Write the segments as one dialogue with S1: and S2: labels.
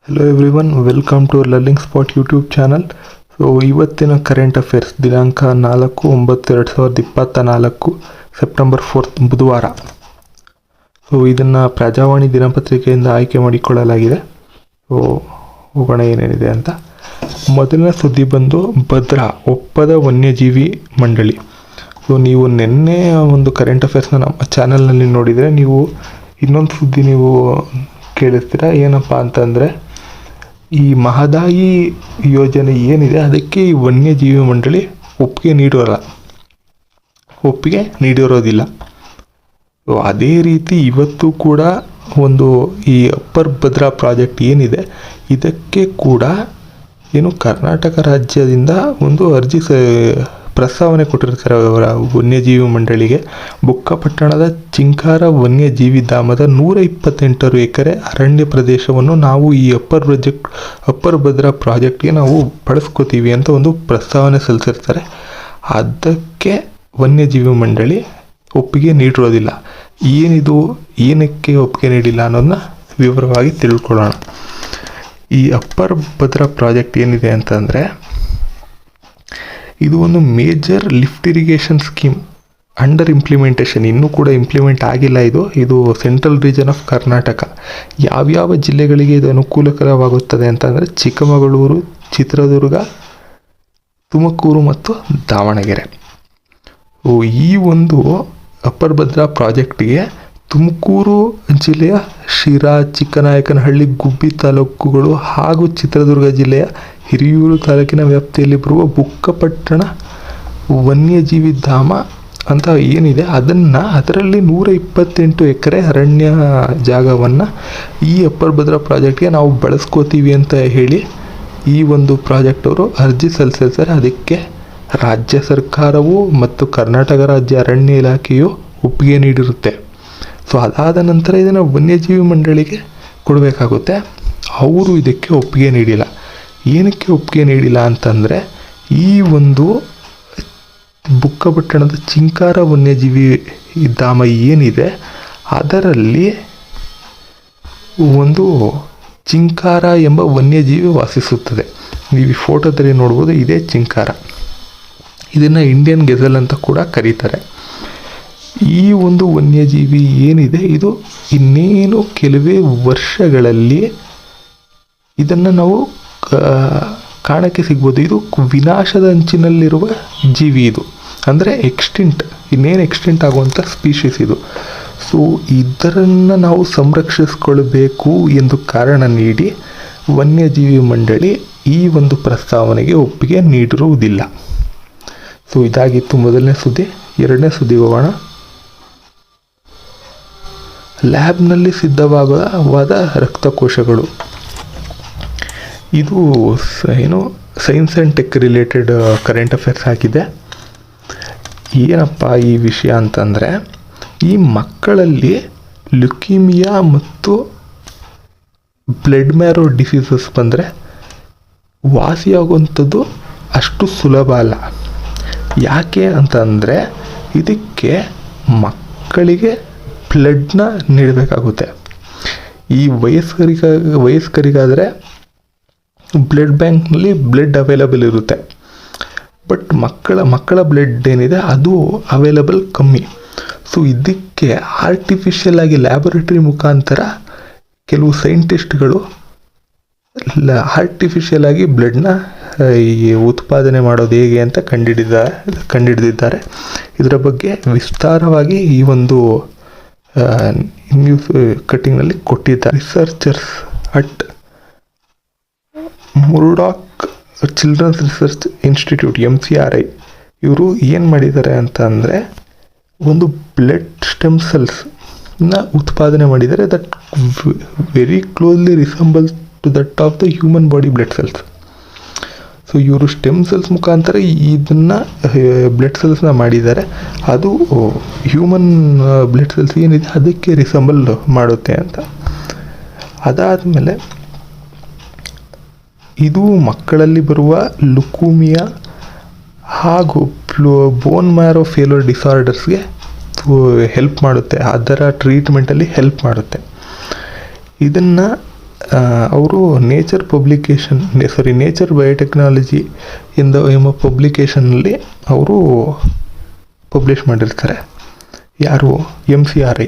S1: Hello everyone, welcome to Learning Spot YouTube channel. So ಇವತ್ತಿನ current affairs ದಿನಾಂಕ 4/9/2024 September 4 ಬುಧವಾರ. So ಇದನ್ನು ಪ್ರಜಾವಾಣಿ ದಿನಪತ್ರಿಕೆಯಿಂದ ಆಯ್ಕೆ ಮಾಡಿಕೊಳ್ಳಲಾಗಿದೆ. ಸೊ ಹೋಗೋಣ ಏನೇನಿದೆ ಅಂತ. ಮೊದಲನೇ ಸುದ್ದಿ ಬಂದು ಭದ್ರಾ ಒಪ್ಪದ ವನ್ಯಜೀವಿ ಮಂಡಳಿ. ಸೊ ನೀವು ನಿನ್ನೆ ಒಂದು ಕರೆಂಟ್ ಅಫೇರ್ಸ್ನ ನಮ್ಮ ಚಾನಲ್ನಲ್ಲಿ ನೋಡಿದರೆ ನೀವು ಇನ್ನೊಂದು ಸುದ್ದಿ ನೀವು ಕೇಳಿಸ್ತೀರ. ಏನಪ್ಪ ಅಂತಂದರೆ, ಈ ಮಹದಾಯಿ ಯೋಜನೆ ಏನಿದೆ ಅದಕ್ಕೆ ಈ ವನ್ಯಜೀವಿ ಮಂಡಳಿ ಒಪ್ಪಿಗೆ ನೀಡಿರೋದಿಲ್ಲ. ಅದೇ ರೀತಿ ಇವತ್ತು ಕೂಡ ಒಂದು ಈ ಅಪ್ಪರ್ ಭದ್ರಾ ಪ್ರಾಜೆಕ್ಟ್ ಏನಿದೆ ಇದಕ್ಕೆ ಕೂಡ ಕರ್ನಾಟಕ ರಾಜ್ಯದಿಂದ ಒಂದು ಅರ್ಜಿ ಪ್ರಸ್ತಾವನೆ ಕೊಟ್ಟಿರ್ತಾರೆ ಅವರ ವನ್ಯಜೀವಿ ಮಂಡಳಿಗೆ. ಬುಕ್ಕಪಟ್ಟಣದ ಚಿಂಕಾರ ವನ್ಯಜೀವಿ ಧಾಮದ 128 ಎಕರೆ ಅರಣ್ಯ ಪ್ರದೇಶವನ್ನು ನಾವು ಈ ಅಪ್ಪರ್ ಭದ್ರಾ ಪ್ರಾಜೆಕ್ಟ್ಗೆ ನಾವು ಬಳಸ್ಕೋತೀವಿ ಅಂತ ಒಂದು ಪ್ರಸ್ತಾವನೆ ಸಲ್ಲಿಸಿರ್ತಾರೆ. ಅದಕ್ಕೆ ವನ್ಯಜೀವಿ ಮಂಡಳಿ ಒಪ್ಪಿಗೆ ನೀಡಿರೋದಿಲ್ಲ. ಏನಕ್ಕೆ ಒಪ್ಪಿಗೆ ನೀಡಿಲ್ಲ ಅನ್ನೋದನ್ನ ವಿವರವಾಗಿ ತಿಳ್ಕೊಳ್ಳೋಣ. ಈ ಅಪ್ಪರ್ ಭದ್ರಾ ಪ್ರಾಜೆಕ್ಟ್ ಏನಿದೆ ಅಂತಂದರೆ, ಇದು ಒಂದು major lift irrigation scheme under implementation. ಇನ್ನೂ ಕೂಡ ಇಂಪ್ಲಿಮೆಂಟ್ ಆಗಿಲ್ಲ. ಇದು ಸೆಂಟ್ರಲ್ ರೀಜನ್ ಆಫ್ ಕರ್ನಾಟಕ. ಯಾವ್ಯಾವ ಜಿಲ್ಲೆಗಳಿಗೆ ಇದು ಅನುಕೂಲಕರವಾಗುತ್ತದೆ ಅಂತಂದರೆ ಚಿಕ್ಕಮಗಳೂರು, ಚಿತ್ರದುರ್ಗ, ತುಮಕೂರು ಮತ್ತು ದಾವಣಗೆರೆ. ಈ ಒಂದು ಅಪ್ಪರ್ ಭದ್ರಾ ಪ್ರಾಜೆಕ್ಟಿಗೆ ತುಮಕೂರು ಜಿಲ್ಲೆಯ ಶಿರಾ, ಚಿಕ್ಕನಾಯಕನಹಳ್ಳಿ, ಗುಬ್ಬಿ ತಾಲೂಕುಗಳು ಹಾಗೂ ಚಿತ್ರದುರ್ಗ ಜಿಲ್ಲೆಯ ಹಿರಿಯೂರು ತಾಲೂಕಿನ ವ್ಯಾಪ್ತಿಯಲ್ಲಿ ಬರುವ ಬುಕ್ಕಪಟ್ಟಣ ವನ್ಯಜೀವಿ ಧಾಮ ಅಂತ ಏನಿದೆ ಅದರಲ್ಲಿ 128 ಎಕರೆ ಅರಣ್ಯ ಜಾಗವನ್ನು ಈ ಅಪ್ಪರ್ ಭದ್ರಾ ಪ್ರಾಜೆಕ್ಟ್ಗೆ ನಾವು ಬಳಸ್ಕೋತೀವಿ ಅಂತ ಹೇಳಿ ಈ ಒಂದು ಪ್ರಾಜೆಕ್ಟ್ ಅವರು ಅರ್ಜಿ ಸಲ್ಲಿಸಿರ್ತಾರೆ. ಅದಕ್ಕೆ ರಾಜ್ಯ ಸರ್ಕಾರವು ಮತ್ತು ಕರ್ನಾಟಕ ರಾಜ್ಯ ಅರಣ್ಯ ಇಲಾಖೆಯು ಒಪ್ಪಿಗೆ ನೀಡಿರುತ್ತೆ. ಸೊ ಅದಾದ ನಂತರ ಇದನ್ನು ವನ್ಯಜೀವಿ ಮಂಡಳಿಗೆ ಕೊಡಬೇಕಾಗುತ್ತೆ. ಅವರು ಇದಕ್ಕೆ ಒಪ್ಪಿಗೆ ನೀಡಿಲ್ಲ. ಏನಕ್ಕೆ ಒಪ್ಪಿಗೆ ನೀಡಿಲ್ಲ ಅಂತಂದರೆ, ಈ ಒಂದು ಬುಕ್ಕಪಟ್ಟಣದ ಚಿಂಕಾರ ವನ್ಯಜೀವಿ ಧಾಮ ಏನಿದೆ ಅದರಲ್ಲಿ ಒಂದು ಚಿಂಕಾರ ಎಂಬ ವನ್ಯಜೀವಿ ವಾಸಿಸುತ್ತದೆ. ನೀವು ಈ ಫೋಟೋದಲ್ಲಿ ನೋಡ್ಬೋದು, ಇದೇ ಚಿಂಕಾರ. ಇದನ್ನು ಇಂಡಿಯನ್ ಗೆಜಲ್ ಅಂತ ಕೂಡ ಕರೀತಾರೆ. ಈ ಒಂದು ವನ್ಯಜೀವಿ ಏನಿದೆ ಇದು ಇನ್ನೇನು ಕೆಲವೇ ವರ್ಷಗಳಲ್ಲಿ ಇದನ್ನು ನಾವು ಕಾಣಕ್ಕೆ ಸಿಗ್ಬೋದು. ಇದು ವಿನಾಶದ ಅಂಚಿನಲ್ಲಿರುವ ಜೀವಿ. ಇದು ಅಂದರೆ ಇನ್ನೇನು ಎಕ್ಸ್ಟಿಂಟ್ ಆಗುವಂಥ ಸ್ಪೀಷೀಸ್ ಇದು. ಸೊ ಇದನ್ನು ನಾವು ಸಂರಕ್ಷಿಸ್ಕೊಳ್ಬೇಕು ಎಂದು ಕಾರಣ ನೀಡಿ ವನ್ಯಜೀವಿ ಮಂಡಳಿ ಈ ಒಂದು ಪ್ರಸ್ತಾವನೆಗೆ ಒಪ್ಪಿಗೆ ನೀಡಿರುವುದಿಲ್ಲ. ಸೊ ಇದಾಗಿತ್ತು ಮೊದಲನೇ ಸುದ್ದಿ. ಎರಡನೇ ಸುದ್ದಿಗೆ ಹೋಗೋಣ. ಲ್ಯಾಬ್ನಲ್ಲಿ ಸಿದ್ಧವಾದ ರಕ್ತಕೋಶಗಳು. ಇದು science and tech related current affairs ಆಗಿದೆ. ಏನಪ್ಪ ಈ ವಿಷಯ ಅಂತಂದರೆ, ಈ ಮಕ್ಕಳಲ್ಲಿ ಲ್ಯುಕೀಮಿಯಾ ಮತ್ತು ಬ್ಲಡ್ ಮ್ಯಾರೋ ಡಿಸೀಸಸ್ ಬಂದರೆ ವಾಸಿಯಾಗುವಂಥದ್ದು ಅಷ್ಟು ಸುಲಭ ಅಲ್ಲ. ಯಾಕೆ ಅಂತಂದರೆ, ಇದಕ್ಕೆ ಮಕ್ಕಳಿಗೆ ಬ್ಲಡ್ನ ನೀಡಬೇಕಾಗುತ್ತೆ. ಈ ವಯಸ್ಕರಿಗಾದರೆ ಬ್ಲಡ್ ಬ್ಯಾಂಕ್ನಲ್ಲಿ ಬ್ಲಡ್ ಅವೈಲಬಲ್ ಇರುತ್ತೆ. ಬಟ್ ಮಕ್ಕಳ ಬ್ಲಡ್ ಏನಿದೆ ಅದು ಅವೈಲಬಲ್ ಕಮ್ಮಿ. ಸೊ ಇದಕ್ಕೆ ಆರ್ಟಿಫಿಷಿಯಲ್ ಆಗಿ ಲ್ಯಾಬೊರೇಟರಿ ಮುಖಾಂತರ ಕೆಲವು ಸೈಂಟಿಸ್ಟ್ಗಳು ಆರ್ಟಿಫಿಷಿಯಲ್ ಆಗಿ ಬ್ಲಡ್ನ ಉತ್ಪಾದನೆ ಮಾಡೋದು ಹೇಗೆ ಅಂತ ಕಂಡುಹಿಡಿದಿದ್ದಾರೆ. ಇದರ ಬಗ್ಗೆ ವಿಸ್ತಾರವಾಗಿ ಈ ಒಂದು ನ್ಯೂಸ್ ಕಟ್ಟಿಂಗ್ನಲ್ಲಿ ಕೊಟ್ಟಿದ್ದಾರೆ. Researchers at Murdoch children's research institute MCRI ಇವರು ಏನು ಮಾಡಿದ್ದಾರೆ ಅಂತ ಅಂದರೆ, ಒಂದು ಬ್ಲಡ್ ಸ್ಟೆಮ್ ಸೆಲ್ಸ್ನ ಉತ್ಪಾದನೆ ಮಾಡಿದ್ದಾರೆ. That very closely resembles to that of the human body blood cells. So ಇವರು ಸ್ಟೆಮ್ ಸೆಲ್ಸ್ ಮುಖಾಂತರ ಇದನ್ನು ಬ್ಲಡ್ ಸೆಲ್ಸ್ನ ಮಾಡಿದ್ದಾರೆ. ಅದು ಹ್ಯೂಮನ್ ಬ್ಲಡ್ ಸೆಲ್ಸ್ ಏನಿದೆ ಅದಕ್ಕೆ ರಿಸೆಂಬಲ್ ಮಾಡುತ್ತೆ ಅಂತ. ಅದಾದಮೇಲೆ ಇದು ಮಕ್ಕಳಲ್ಲಿ ಬರುವ ಲುಕೂಮಿಯಾ ಹಾಗೂ ಬೋನ್ ಮ್ಯಾರೋ ಫೇಲ್ಯೂರ್ ಡಿಸಾರ್ಡರ್ಸ್ಗೆ ಹೆಲ್ಪ್ ಮಾಡುತ್ತೆ. ಅದರ ಟ್ರೀಟ್ಮೆಂಟಲ್ಲಿ ಹೆಲ್ಪ್ ಮಾಡುತ್ತೆ. ಇದನ್ನು ಅವರು ನೇಚರ್ ಬಯೋಟೆಕ್ನಾಲಜಿ ಎಂಬ ಪಬ್ಲಿಕೇಶನಲ್ಲಿ ಅವರು ಪಬ್ಲಿಷ್ ಮಾಡಿರ್ತಾರೆ. ಯಾರು? MCRI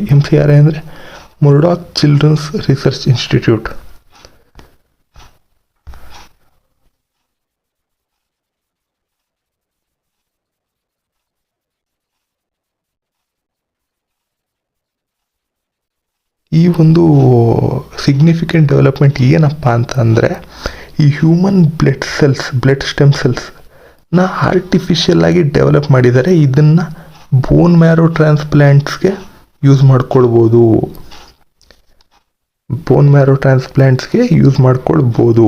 S1: ಅಂದರೆ ಮುರ್ಡಾಕ್ ಚಿಲ್ಡ್ರನ್ಸ್ ರಿಸರ್ಚ್ ಇನ್ಸ್ಟಿಟ್ಯೂಟ್. ಈ ಒಂದು ಸಿಗ್ನಿಫಿಕೆಂಟ್ ಡೆವಲಪ್ಮೆಂಟ್ ಏನಪ್ಪ ಅಂತಂದರೆ, ಈ ಹ್ಯೂಮನ್ ಬ್ಲಡ್ ಸ್ಟೆಮ್ ಸೆಲ್ಸ್ನ ಆರ್ಟಿಫಿಷಿಯಲ್ ಆಗಿ ಡೆವಲಪ್ ಮಾಡಿದ್ದಾರೆ. ಇದನ್ನು ಬೋನ್ ಮ್ಯಾರೋ ಟ್ರಾನ್ಸ್ಪ್ಲ್ಯಾಂಟ್ಸ್ಗೆ ಯೂಸ್ ಮಾಡ್ಕೊಳ್ಬೋದು.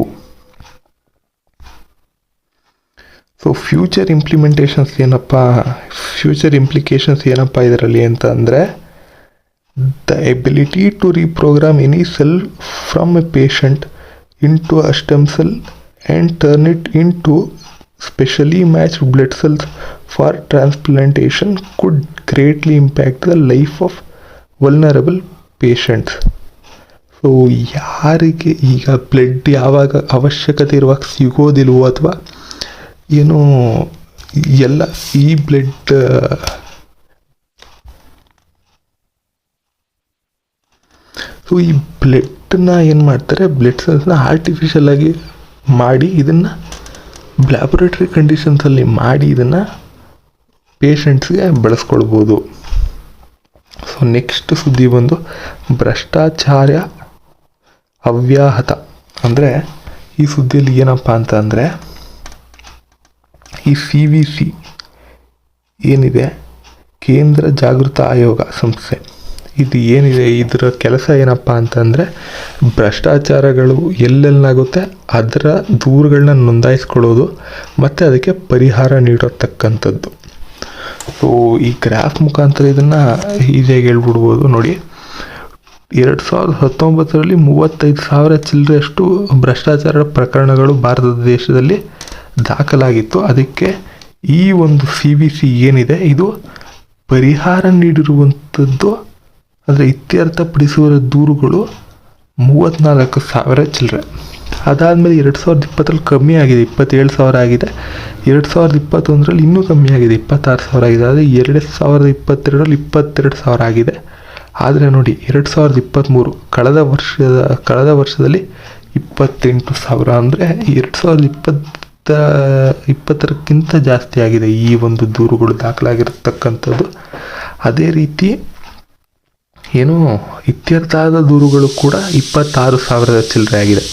S1: ಸೊ ಫ್ಯೂಚರ್ ಇಂಪ್ಲಿಕೇಶನ್ಸ್ ಏನಪ್ಪ ಇದರಲ್ಲಿ ಅಂತ ಅಂದರೆ, the ability to reprogram any cell from a patient into a stem cell and turn it into specially matched blood cells for transplantation could greatly impact the life of vulnerable patients. So ಯಾರಿಗೆ ಈಗ blood ಯಾವಾಗ ಅವಶ್ಯಕತೆ ಇರುವಾಗ ಸಿಗೋದಿಲ್ವೋ ಅಥವಾ ಏನೋ ಎಲ್ಲ ಈ blood so ಈ ಬ್ಲಡ್ನ ಏನು ಮಾಡ್ತಾರೆ, ಬ್ಲಡ್ ಸೆಲ್ಸ್ನ ಆರ್ಟಿಫಿಷಿಯಲ್ ಆಗಿ ಮಾಡಿ ಇದನ್ನು ಲ್ಯಾಬೊರೇಟರಿ ಕಂಡೀಷನ್ಸಲ್ಲಿ ಮಾಡಿ ಇದನ್ನು ಪೇಷಂಟ್ಸ್ಗೆ ಬಳಸ್ಕೊಳ್ಬೋದು. ಸೊ ನೆಕ್ಸ್ಟ್ ಸುದ್ದಿ ಬಂದು ಭ್ರಷ್ಟಾಚಾರ ಅವ್ಯಾಹತ. ಅಂದರೆ ಈ ಸುದ್ದಿಯಲ್ಲಿ ಏನಪ್ಪ ಅಂತ ಅಂದರೆ, ಈ CVC ಏನಿದೆ, ಕೇಂದ್ರ ಜಾಗೃತ ಆಯೋಗ ಸಂಸ್ಥೆ, ಇದು ಏನಿದೆ ಇದರ ಕೆಲಸ ಏನಪ್ಪ ಅಂತಂದರೆ, ಭ್ರಷ್ಟಾಚಾರಗಳು ಎಲ್ಲೆಲ್ಲಾಗುತ್ತೆ ಅದರ ದೂರುಗಳನ್ನ ನೋಂದಾಯಿಸ್ಕೊಳ್ಳೋದು ಮತ್ತು ಅದಕ್ಕೆ ಪರಿಹಾರ ನೀಡತಕ್ಕಂಥದ್ದು. ಸೊ ಈ ಗ್ರಾಫ್ ಮುಖಾಂತರ ಇದನ್ನು ಈಸಿಯಾಗಿ ಹೇಳ್ಬಿಡ್ಬೋದು. ನೋಡಿ, 2019ರಲ್ಲಿ 35,000 ಚಿಲ್ಲರೆಯಷ್ಟು ಭ್ರಷ್ಟಾಚಾರ ಪ್ರಕರಣಗಳು ಭಾರತ ದೇಶದಲ್ಲಿ ದಾಖಲಾಗಿತ್ತು. ಅದಕ್ಕೆ ಈ ಒಂದು CVC ಏನಿದೆ ಇದು ಪರಿಹಾರ ನೀಡಿರುವಂಥದ್ದು, ಅಂದರೆ ಇತ್ಯರ್ಥಪಡಿಸುವ ದೂರುಗಳು 34,000 ಚಿಲ್ಲರೆ. ಅದಾದಮೇಲೆ 2020ರಲ್ಲಿ ಕಮ್ಮಿ ಆಗಿದೆ, 27,000 ಆಗಿದೆ. 2021ರಲ್ಲಿ ಇನ್ನೂ ಕಮ್ಮಿ ಆಗಿದೆ, 26,000 ಆಗಿದೆ. ಆದರೆ 2022ರಲ್ಲಿ 22,000 ಆಗಿದೆ. ಆದರೆ ನೋಡಿ, 2023 ಕಳೆದ ವರ್ಷದಲ್ಲಿ 28,000, ಅಂದರೆ 2020ಕ್ಕಿಂತ ಜಾಸ್ತಿ ಆಗಿದೆ ಈ ಒಂದು ದೂರುಗಳು ದಾಖಲಾಗಿರತಕ್ಕಂಥದ್ದು. ಅದೇ ರೀತಿ ಏನು ಇತ್ಯರ್ಥ ಆದ ದೂರುಗಳು ಕೂಡ 26,000 ಚಿಲ್ಲರೆ ಆಗಿದೆ.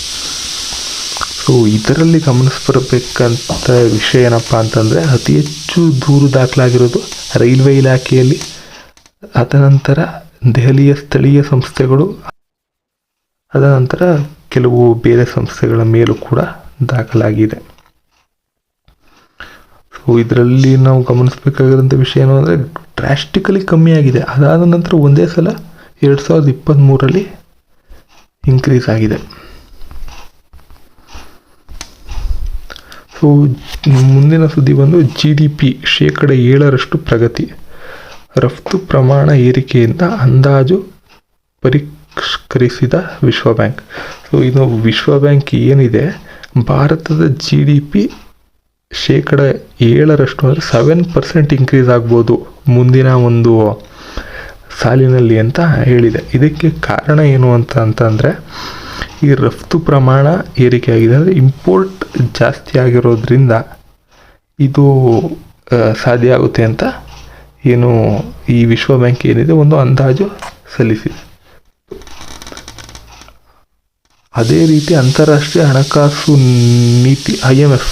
S1: ಸೊ ಇದರಲ್ಲಿ ಗಮನಿಸಬರಬೇಕಂತ ವಿಷಯ ಏನಪ್ಪ ಅಂತಂದರೆ, ಅತಿ ಹೆಚ್ಚು ದೂರು ದಾಖಲಾಗಿರೋದು ರೈಲ್ವೆ ಇಲಾಖೆಯಲ್ಲಿ, ಅದನಂತರ ದೆಹಲಿಯ ಸ್ಥಳೀಯ ಸಂಸ್ಥೆಗಳು, ಅದನಂತರ ಕೆಲವು ಬೇರೆ ಸಂಸ್ಥೆಗಳ ಮೇಲೂ ಕೂಡ ದಾಖಲಾಗಿದೆ. ಸೊ ಇದರಲ್ಲಿ ನಾವು ಗಮನಿಸಬೇಕಾಗಿರೋಂಥ ವಿಷಯ ಏನು ಅಂದರೆ, ಡ್ರಾಸ್ಟಿಕಲಿ ಕಮ್ಮಿ ಆಗಿದೆ. ಅದಾದ ನಂತರ ಒಂದೇ ಸಲ 2023ರಲ್ಲಿ ಇನ್ಕ್ರೀಸ್ ಆಗಿದೆ. ಸೊ ಮುಂದಿನ ಸುದ್ದಿ ಬಂದು GDP 7% ಪ್ರಗತಿ, ರಫ್ತು ಪ್ರಮಾಣ ಏರಿಕೆಯಿಂದ ಅಂದಾಜು ಪರಿಷ್ಕರಿಸಿದ ವಿಶ್ವ ಬ್ಯಾಂಕ್. ಸೊ ಇದು ವಿಶ್ವ ಬ್ಯಾಂಕ್ ಏನಿದೆ, ಭಾರತದ GDP 7% ಅಂದರೆ 7% ಇನ್ಕ್ರೀಸ್ ಆಗ್ಬೋದು ಮುಂದಿನ ಒಂದು ಸಾಲಿನಲ್ಲಿ ಅಂತ ಹೇಳಿದೆ. ಇದಕ್ಕೆ ಕಾರಣ ಏನು ಅಂತಂದರೆ, ಈ ರಫ್ತು ಪ್ರಮಾಣ ಏರಿಕೆ ಆಗಿದೆ, ಅಂದರೆ ಇಂಪೋರ್ಟ್ ಜಾಸ್ತಿ ಆಗಿರೋದ್ರಿಂದ ಇದು ಸಾಧ್ಯ ಆಗುತ್ತೆ ಅಂತ ಏನು ಈ ವಿಶ್ವ ಬ್ಯಾಂಕ್ ಏನಿದೆ ಒಂದು ಅಂದಾಜು ಸಲ್ಲಿಸಿದೆ. ಅದೇ ರೀತಿ ಅಂತಾರಾಷ್ಟ್ರೀಯ ಹಣಕಾಸು ನೀತಿ IMF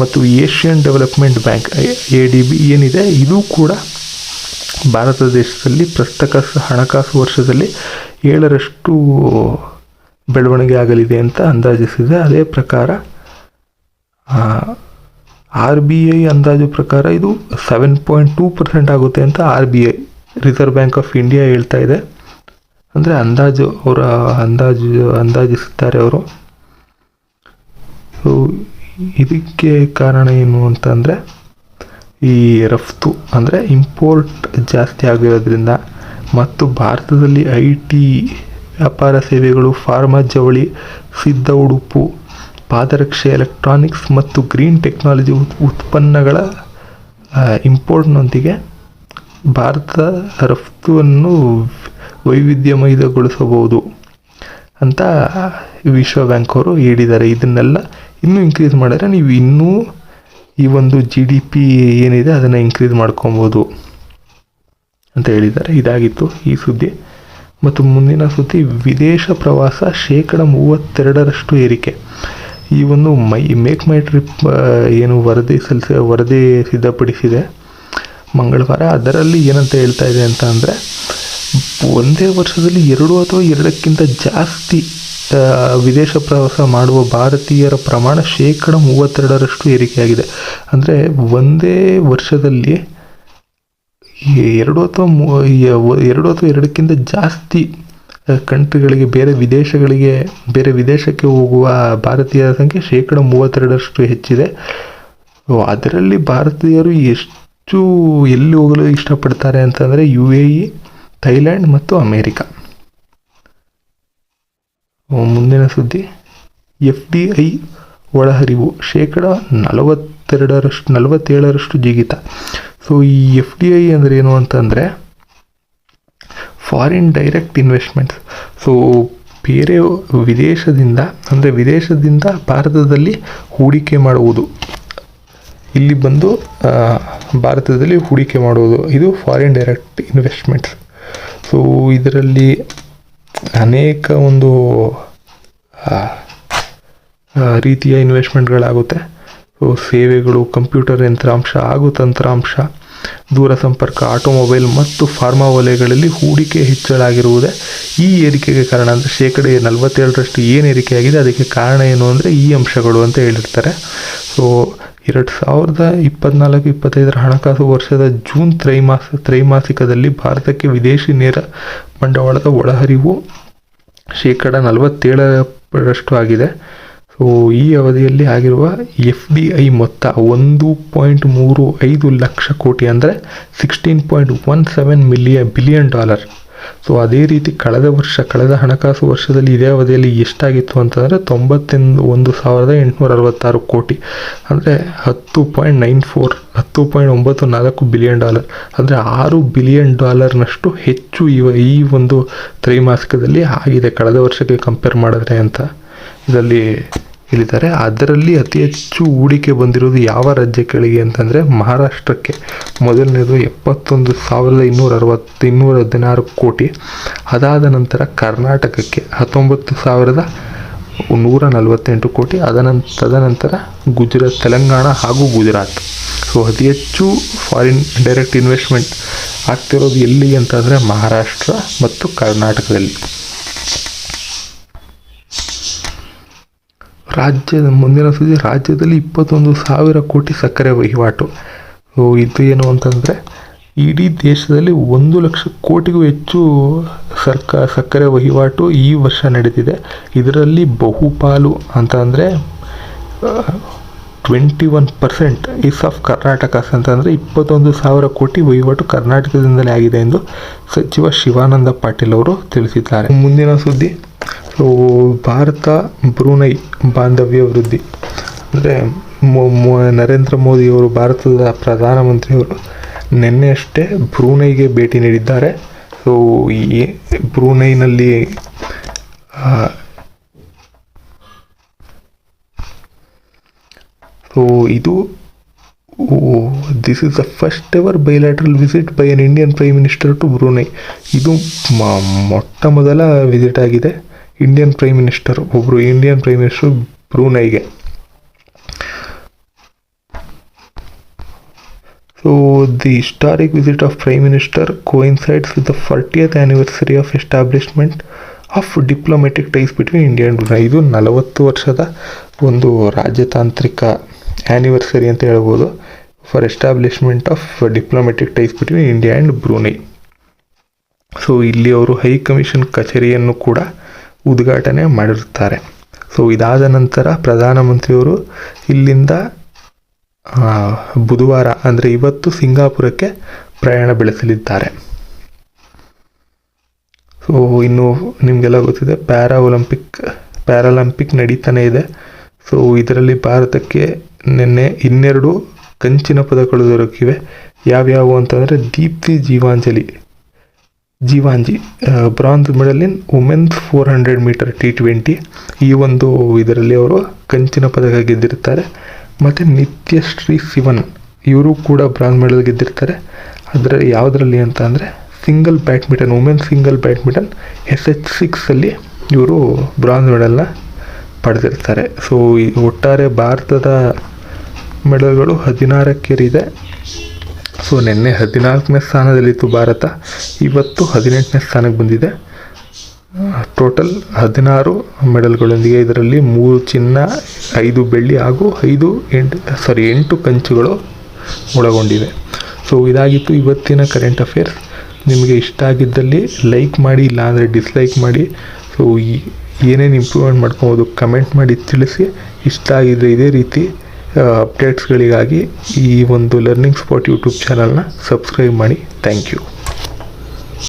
S1: ಮತ್ತು ಏಷ್ಯನ್ ಡೆವಲಪ್ಮೆಂಟ್ ಬ್ಯಾಂಕ್ ADB ಏನಿದೆ, ಇದು ಕೂಡ ಭಾರತ ದೇಶದಲ್ಲಿ ಪ್ರಸಕ್ತ ಹಣಕಾಸು ವರ್ಷದಲ್ಲಿ 7% ಬೆಳವಣಿಗೆ ಆಗಲಿದೆ ಅಂತ ಅಂದಾಜಿಸಿದೆ. ಅದೇ ಪ್ರಕಾರ RBI ಅಂದಾಜು ಪ್ರಕಾರ ಇದು 7.2% ಆಗುತ್ತೆ ಅಂತ RBI reserve bank of India ಹೇಳ್ತಾ ಇದೆ. ಅಂದರೆ ಅಂದಾಜಿಸುತ್ತಾರೆ ಅವರು. ಸೊ ಇದಕ್ಕೆ ಕಾರಣ ಏನು ಅಂತಂದರೆ, ಈ ರಫ್ತು ಅಂದರೆ ಇಂಪೋರ್ಟ್ ಜಾಸ್ತಿ ಆಗಿರೋದ್ರಿಂದ ಮತ್ತು ಭಾರತದಲ್ಲಿ ವ್ಯಾಪಾರ ಸೇವೆಗಳು, ಫಾರ್ಮಾ, ಜವಳಿ, ಸಿದ್ಧ ಉಡುಪು, ಪಾದರಕ್ಷೆ, ಎಲೆಕ್ಟ್ರಾನಿಕ್ಸ್ ಮತ್ತು ಗ್ರೀನ್ ಟೆಕ್ನಾಲಜಿ ಉತ್ಪನ್ನಗಳ ಇಂಪೋರ್ಟ್ನೊಂದಿಗೆ ಭಾರತದ ರಫ್ತುವನ್ನು ವೈವಿಧ್ಯಮಯಗೊಳಿಸಬಹುದು ಅಂತ ವಿಶ್ವ ಬ್ಯಾಂಕ್ ಅವರು ಹೇಳಿದ್ದಾರೆ. ಇದನ್ನೆಲ್ಲ ಇನ್ನೂ ಇನ್ಕ್ರೀಸ್ ಮಾಡಿದ್ರೆ ನೀವು ಇನ್ನೂ ಈ ಒಂದು GDP ಏನಿದೆ ಅದನ್ನು ಇನ್ಕ್ರೀಸ್ ಮಾಡ್ಕೊಬೋದು ಅಂತ ಹೇಳಿದ್ದಾರೆ. ಇದಾಗಿತ್ತು ಈ ಸುದ್ದಿ. ಮತ್ತು ಮುಂದಿನ ಸುದ್ದಿ, ವಿದೇಶ ಪ್ರವಾಸ 32% ಏರಿಕೆ. ಈ ಒಂದು ಮೇಕ್ ಮೈ ಟ್ರಿಪ್ ಏನು ವರದಿ ಸಿದ್ಧಪಡಿಸಿದೆ ಮಂಗಳವಾರ. ಅದರಲ್ಲಿ ಏನಂತ ಹೇಳ್ತಾ ಇದೆ ಅಂತ ಅಂದರೆ, ಒಂದೇ ವರ್ಷದಲ್ಲಿ 2 ಅಥವಾ 2ಕ್ಕಿಂತ ಜಾಸ್ತಿ ವಿದೇಶ ಪ್ರವಾಸ ಮಾಡುವ ಭಾರತೀಯರ ಪ್ರಮಾಣ 32% ಏರಿಕೆಯಾಗಿದೆ. ಅಂದರೆ ಒಂದೇ ವರ್ಷದಲ್ಲಿ 2 ಅಥವಾ 2ಕ್ಕಿಂತ ಜಾಸ್ತಿ ಕಂಟ್ರಿಗಳಿಗೆ, ಬೇರೆ ವಿದೇಶಕ್ಕೆ ಹೋಗುವ ಭಾರತೀಯರ ಸಂಖ್ಯೆ 32% ಹೆಚ್ಚಿದೆ. ಅದರಲ್ಲಿ ಭಾರತೀಯರು ಎಲ್ಲಿ ಹೋಗಲು ಇಷ್ಟಪಡ್ತಾರೆ ಅಂತಂದರೆ UAE, ಥೈಲ್ಯಾಂಡ್ ಮತ್ತು ಅಮೇರಿಕಾ. ಮುಂದಿನ ಸುದ್ದಿ, FDI ಒಳಹರಿವು 47% ಜಿಗಿತ. ಸೊ ಈ FDI ಅಂದರೆ ಏನು ಅಂತಂದರೆ ಫಾರಿನ್ ಡೈರೆಕ್ಟ್ ಇನ್ವೆಸ್ಟ್ಮೆಂಟ್ಸ್. ಸೊ ಬೇರೆ ವಿದೇಶದಿಂದ ಭಾರತದಲ್ಲಿ ಹೂಡಿಕೆ ಮಾಡುವುದು, ಇಲ್ಲಿ ಬಂದು ಭಾರತದಲ್ಲಿ ಹೂಡಿಕೆ ಮಾಡುವುದು, ಇದು ಫಾರಿನ್ ಡೈರೆಕ್ಟ್ ಇನ್ವೆಸ್ಟ್ಮೆಂಟ್ಸ್. ಸೊ ಇದರಲ್ಲಿ ಅನೇಕ ಒಂದು ರೀತಿಯ ಇನ್ವೆಸ್ಟ್ಮೆಂಟ್ಗಳಾಗುತ್ತೆ. ಸೊ ಸೇವೆಗಳು, ಕಂಪ್ಯೂಟರ್ ಯಂತ್ರಾಂಶ ಹಾಗೂ ತಂತ್ರಾಂಶ, ದೂರಸಂಪರ್ಕ, ಆಟೋಮೊಬೈಲ್ ಮತ್ತು ಫಾರ್ಮಾ ವಲಯಗಳಲ್ಲಿ ಹೂಡಿಕೆ ಹೆಚ್ಚಳಾಗಿರುವುದೇ ಈ ಏರಿಕೆಗೆ ಕಾರಣ. ಅಂದರೆ 47% ಏನು ಏರಿಕೆಯಾಗಿದೆ ಅದಕ್ಕೆ ಕಾರಣ ಏನು ಅಂದರೆ ಈ ಅಂಶಗಳು ಅಂತ ಹೇಳಿರ್ತಾರೆ. ಸೊ 2024-25 ಹಣಕಾಸು ವರ್ಷದ ಜೂನ್ ತ್ರೈಮಾಸಿಕದಲ್ಲಿ ಭಾರತಕ್ಕೆ ವಿದೇಶಿ ನೇರ ಬಂಡವಾಳದ ಒಳಹರಿವು 47% ಆಗಿದೆ. ಸೊ ಈ ಅವಧಿಯಲ್ಲಿ ಆಗಿರುವ FDI ಮೊತ್ತ 1.35 ಲಕ್ಷ ಕೋಟಿ, ಅಂದರೆ $16.17 ಬಿಲಿಯನ್. ಸೊ ಅದೇ ರೀತಿ ಕಳೆದ ಹಣಕಾಸು ವರ್ಷದಲ್ಲಿ ಇದೇ ಅವಧಿಯಲ್ಲಿ ಎಷ್ಟಾಗಿತ್ತು ಅಂತಂದರೆ 91,866 ಕೋಟಿ, ಅಂದರೆ $10.94 ಬಿಲಿಯನ್, ಅಂದರೆ $6 ಬಿಲಿಯನ್ ಹೆಚ್ಚು ಈ ಒಂದು ತ್ರೈಮಾಸಿಕದಲ್ಲಿ ಆಗಿದೆ ಕಳೆದ ವರ್ಷಕ್ಕೆ ಕಂಪೇರ್ ಮಾಡಿದ್ರೆ ಅಂತ ಇದರಲ್ಲಿ ಹೇಳಿದ್ದಾರೆ. ಅದರಲ್ಲಿ ಅತಿ ಹೆಚ್ಚು ಹೂಡಿಕೆ ಬಂದಿರೋದು ಯಾವ ರಾಜ್ಯಗಳಿಗೆ ಅಂತಂದರೆ ಮಹಾರಾಷ್ಟ್ರಕ್ಕೆ ಮೊದಲನೇದು 71,216 ಕೋಟಿ. ಅದಾದ ನಂತರ ಕರ್ನಾಟಕಕ್ಕೆ 19,148 ಕೋಟಿ. ತದನಂತರ ತೆಲಂಗಾಣ ಹಾಗೂ ಗುಜರಾತ್. ಸೊ ಅತಿ ಹೆಚ್ಚು ಫಾರಿನ್ ಡೈರೆಕ್ಟ್ ಇನ್ವೆಸ್ಟ್ಮೆಂಟ್ ಆಗ್ತಿರೋದು ಎಲ್ಲಿ ಅಂತಂದರೆ ಮಹಾರಾಷ್ಟ್ರ ಮತ್ತು ಕರ್ನಾಟಕದಲ್ಲಿ. ಮುಂದಿನ ಸುದ್ದಿ, ರಾಜ್ಯದಲ್ಲಿ 21,000 ಕೋಟಿ ಸಕ್ಕರೆ ವಹಿವಾಟು. ಇದು ಏನು ಅಂತಂದರೆ ಇಡೀ ದೇಶದಲ್ಲಿ 1 ಲಕ್ಷ ಕೋಟಿಗೂ ಹೆಚ್ಚು ಸಕ್ಕರೆ ವಹಿವಾಟು ಈ ವರ್ಷ ನಡೆದಿದೆ. ಇದರಲ್ಲಿ ಬಹುಪಾಲು ಅಂತ ಅಂದರೆ 21% ಈಸ್ ಆಫ್ ಕರ್ನಾಟಕ ಅಂತಂದರೆ 21,000 ಕೋಟಿ ವಹಿವಾಟು ಕರ್ನಾಟಕದಿಂದಲೇ ಆಗಿದೆ ಎಂದು ಸಚಿವ ಶಿವಾನಂದ ಪಾಟೀಲ್ ಅವರು ತಿಳಿಸಿದ್ದಾರೆ. ಮುಂದಿನ ಸುದ್ದಿ, ಸೊ ಭಾರತ ಬ್ರೂನೈ ಬಾಂಧವ್ಯ ವೃದ್ಧಿ. ಅಂದರೆ ನರೇಂದ್ರ ಮೋದಿಯವರು, ಭಾರತದ ಪ್ರಧಾನಮಂತ್ರಿಯವರು ನಿನ್ನೆಯಷ್ಟೇ ಬ್ರೂನೈಗೆ ಭೇಟಿ ನೀಡಿದ್ದಾರೆ. ಸೊ ಈ ಬ್ರೂನೈನಲ್ಲಿ this is the first ever bilateral visit by an Indian prime minister to Brunei. ಇದು ಮೊಟ್ಟ ಮೊದಲ ವಿಸಿಟ್ ಆಗಿದೆ ಒಬ್ಬರು ಇಂಡಿಯನ್ ಪ್ರೈಮ್ ಮಿನಿಸ್ಟರ್ ಬ್ರೂನೈಗೆ. So the historic visit of prime minister coincides with the 40th anniversary of establishment of diplomatic ties between India and Brunei. ಇದು 40 ವರ್ಷದ ಒಂದು ರಾಜತಾಂತ್ರಿಕ ಆ್ಯನಿವರ್ಸರಿ ಅಂತ ಹೇಳ್ಬೋದು for establishment of diplomatic ties between India and Brunei. So ಇಲ್ಲಿ ಅವರು high commission ಕಚೇರಿಯನ್ನು ಕೂಡ ಉದ್ಘಾಟನೆ ಮಾಡಿರುತ್ತಾರೆ. ಸೊ ಇದಾದ ನಂತರ ಪ್ರಧಾನಮಂತ್ರಿಯವರು ಇಲ್ಲಿಂದ ಬುಧವಾರ ಅಂದರೆ ಇವತ್ತು ಸಿಂಗಾಪುರಕ್ಕೆ ಪ್ರಯಾಣ ಬೆಳೆಸಲಿದ್ದಾರೆ. ಸೊ ಇನ್ನು ನಿಮಗೆಲ್ಲ ಗೊತ್ತಿದೆ ಪ್ಯಾರಾಲಂಪಿಕ್ ನಡೀತಾನೆ ಇದೆ. ಸೊ ಇದರಲ್ಲಿ ಭಾರತಕ್ಕೆ ನಿನ್ನೆ 12 ಕಂಚಿನ ಪದಕಗಳು ದೊರಕಿವೆ. ಯಾವ್ಯಾವು ಅಂತಂದರೆ Deepthi Jeevanji bronze medal in women's 400 metre T20. ಈ ಒಂದು ಇದರಲ್ಲಿ ಅವರು ಕಂಚಿನ ಪದಕ ಗೆದ್ದಿರ್ತಾರೆ. ಮತ್ತು ನಿತ್ಯಶ್ರೀ ಶಿವನ್ ಇವರು ಕೂಡ ಬ್ರಾಂಜ್ ಮೆಡಲ್ ಗೆದ್ದಿರ್ತಾರೆ. ಅದರಲ್ಲಿ ಯಾವುದರಲ್ಲಿ ಅಂತ ಅಂದರೆ ವುಮೆನ್ಸ್ ಸಿಂಗಲ್ ಬ್ಯಾಡ್ಮಿಂಟನ್ SH6 ಇವರು ಬ್ರಾಂಜ್ ಮೆಡಲ್ನ ಪಡೆದಿರ್ತಾರೆ. ಸೊ ಈ ಒಟ್ಟಾರೆ ಭಾರತದ ಮೆಡಲ್ಗಳು 16 ಸೊ ನಿನ್ನೆ 14ನೇ ಸ್ಥಾನದಲ್ಲಿತ್ತು ಭಾರತ, ಇವತ್ತು 18ನೇ ಸ್ಥಾನಕ್ಕೆ ಬಂದಿದೆ. ಟೋಟಲ್ 16 ಮೆಡಲ್ಗಳೊಂದಿಗೆ ಇದರಲ್ಲಿ 3 ಚಿನ್ನ, 5 ಬೆಳ್ಳಿ ಹಾಗೂ 8 ಕಂಚುಗಳು ಒಳಗೊಂಡಿವೆ. ಸೊ ಇದಾಗಿತ್ತು ಇವತ್ತಿನ ಕರೆಂಟ್ ಅಫೇರ್ಸ್. ನಿಮಗೆ ಇಷ್ಟ ಆಗಿದ್ದಲ್ಲಿ ಲೈಕ್ ಮಾಡಿ, ಇಲ್ಲಾಂದರೆ ಡಿಸ್ಲೈಕ್ ಮಾಡಿ. ಸೊ ಏನೇನು ಇಂಪ್ರೂವ್ಮೆಂಟ್ ಮಾಡ್ಕೊಬೋದು ಕಮೆಂಟ್ ಮಾಡಿ ತಿಳಿಸಿ. ಇಷ್ಟ ಆಗಿದ್ದರೆ ಇದೇ ರೀತಿ ಅಪ್ಡೇಟ್ಸ್ಗಳಿಗಾಗಿ ಈ ಒಂದು ಲರ್ನಿಂಗ್ ಸ್ಪಾಟ್ ಯೂಟ್ಯೂಬ್ ಚಾನಲ್ನ ಸಬ್ಸ್ಕ್ರೈಬ್ ಮಾಡಿ. Thank you.